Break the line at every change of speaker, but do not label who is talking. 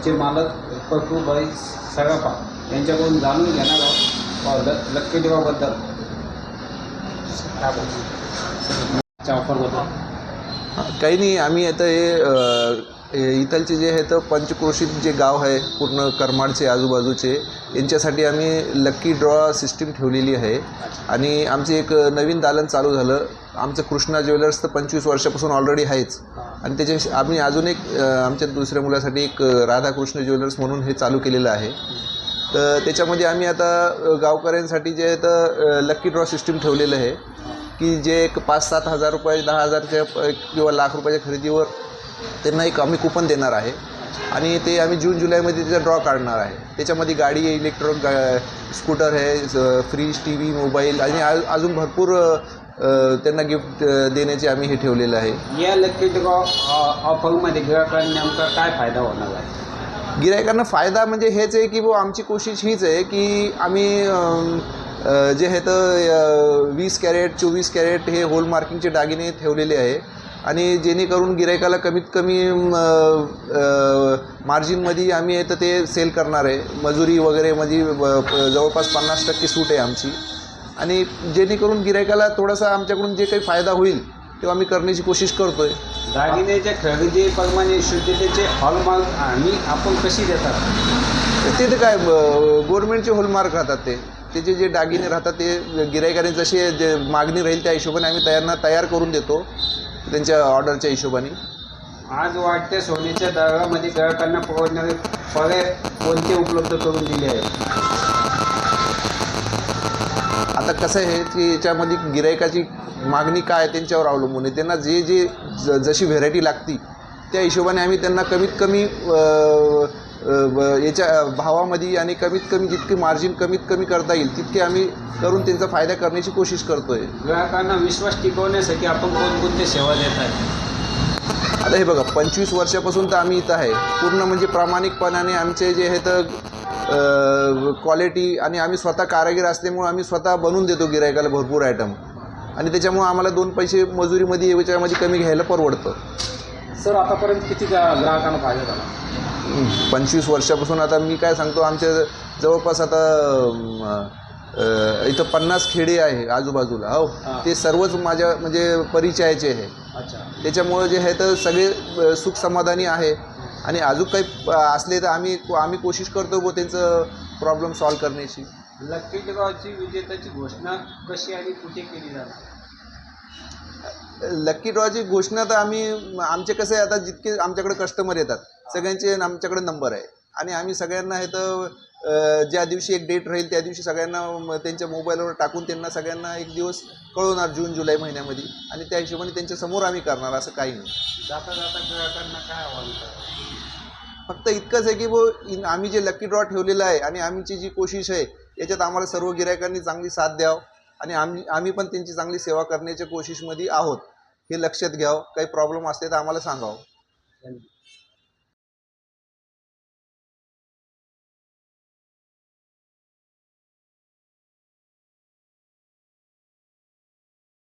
चे मालक पप्पूभाई सराफा यांच्याकडून जाणून घेणार आहोत लक्की ड्रॉबद्दल, ऑफरबद्दल.
काही नाही, आम्ही आता इथलचे जे आहे तर पंचक्रोशीत जे गाव आहे पूर्ण करमाडचे आजूबाजूचे, यांच्यासाठी आम्ही लक्की ड्रॉ सिस्टीम ठेवलेली आहे. आणि आमचे एक नवीन दालन चालू झालं. आमचं कृष्णा ज्वेलर्स तर 25 वर्षापासून ऑलरेडी आहेच. आणि त्याच्या आम्ही अजून एक आमच्या दुसऱ्या मुलासाठी एक राधाकृष्ण ज्वेलर्स म्हणून हे चालू केलेलं आहे. तर त्याच्यामध्ये आम्ही आता गावकऱ्यांसाठी जे आहे तर लक्की ड्रॉ सिस्टीम ठेवलेलं आहे की जे एक 5-7 हजार रुपये, 10 हजारच्या किंवा लाख रुपयाच्या खरेदीवर त्यांना एक आम्ही कुपन देणार आहे. आणि ते आम्ही जून-जुलैमध्ये त्याचा ड्रॉ काढणार आहे. त्याच्यामध्ये गाडी, इलेक्ट्रॉनिक स्कूटर आहे, फ्रीज, टी व्ही, मोबाईल आणि अजून भरपूर त्यांना गिफ्ट देण्याचे आम्ही हे ठेवलेलं आहे.
या लक्की ड्रॉ ऑफरमध्ये ग्राहकांना नेमका काय फायदा होणार आहे?
गिरायकांना फायदा म्हणजे हेच आहे की आमची कोशिश हीच आहे की आम्ही जे आहे तर 20 कॅरेट 24 कॅरेट हे होलमार्किंगचे दागिने ठेवलेले आहे. आणि जेणेकरून गिरायकाला कमीत कमी मार्जिनमध्ये आम्ही तर ते सेल करणार आहे. मजुरी वगैरेमध्ये जवळपास 50% सूट आहे आमची. आणि जेणेकरून गिरायकाला थोडासा आमच्याकडून जे काही फायदा होईल ते आम्ही करण्याची कोशिश करतो आहे.
दागिन्याच्या खरेदीप्रमाणे शुद्धतेचे हॉलमार्क आणि आपण कशी देतात?
ते काय गव्हर्नमेंटचे हॉलमार्क राहतात. त्याचे जे दागिने राहतात ते गिरायकाने जसे जे मागणी राहील त्या हिशोबाने आम्ही तयार करून देतो त्यांच्या ऑर्डरच्या हिशोबाने.
आज वाढत्या सोन्याच्या दरामध्ये ग्राहकांना परवडणारे पर्याय कोणते उपलब्ध करून दिले आहेत?
आता कसं आहे की याच्यामध्ये गिरायकाची मागणी काय त्यांच्यावर अवलंबून आहे. त्यांना जशी व्हेरायटी लागती त्या हिशोबाने आम्ही त्यांना कमीत कमी याच्या भावामध्ये आणि कमीत कमी जितके मार्जिन कमीत कमी करता येईल तितके आम्ही करून त्यांचा फायदा करण्याची कोशिश करतो आहे.
ग्राहकांना विश्वास टिकवण्यासाठी आपण कोणकोणते सेवा देत आहे?
आता हे बघा, 25 वर्षापासून तर आम्ही इथं आहे. पूर्ण म्हणजे प्रामाणिकपणाने आमचे जे आहे तर क्वालिटी आणि आम्ही स्वतः कारागीर असल्यामुळे आम्ही स्वतः बनवून देतो गिरायकाला भरपूर आयटम. आणि त्याच्यामुळे आम्हाला 2 पैसे मजुरीमध्ये याच्यामध्ये कमी घ्यायला परवडतं.
सर, आतापर्यंत किती ग्राहकांना फायदा झाला?
25 वर्षापासून आता मी काय सांगतो, आमच्या जवळपास आता इथं 50 खेडे आहे आजूबाजूला. हो, ते सर्वच माझ्या म्हणजे परिचयाचे आहे. त्याच्यामुळे जे आहे तर सगळे सुख समाधानी आहे. आणि अजून काही असले तर आम्ही कोशिश करतो त्यांचं प्रॉब्लेम सॉल्व करण्याची.
लक्की ड्रॉची विजेत्याची घोषणा कशी आणि कुठे केली जाणार?
लक्की ड्रॉची घोषणा तर आमचे कसं आहे, आता जितके आमच्याकडे कस्टमर येतात सगळ्यांचे आमच्याकडे नंबर आहे. आणि आम्ही सगळ्यांना हे तर ज्या दिवशी एक डेट राहील त्या दिवशी सगळ्यांना त्यांच्या मोबाईलवर टाकून त्यांना सगळ्यांना एक दिवस कळवणार जून-जुलै महिन्यामध्ये. आणि त्या हिशोबाने त्यांच्यासमोर आम्ही करणार, असं काही नाही.
जाता जाता ग्राहकांना काय आव्हान करा?
फक्त इतकंच आहे की आम्ही जे लक्की ड्रॉ ठेवलेलं आहे आणि आमची जी कोशिश आहे याच्यात आम्हाला सर्व गिरायकांनी चांगली साथ द्यावं. आणि आम्ही पण त्यांची चांगली सेवा करण्याच्या कोशिशमध्ये आहोत हे लक्षात घ्यावं. काही प्रॉब्लेम असले तर आम्हाला सांगावं.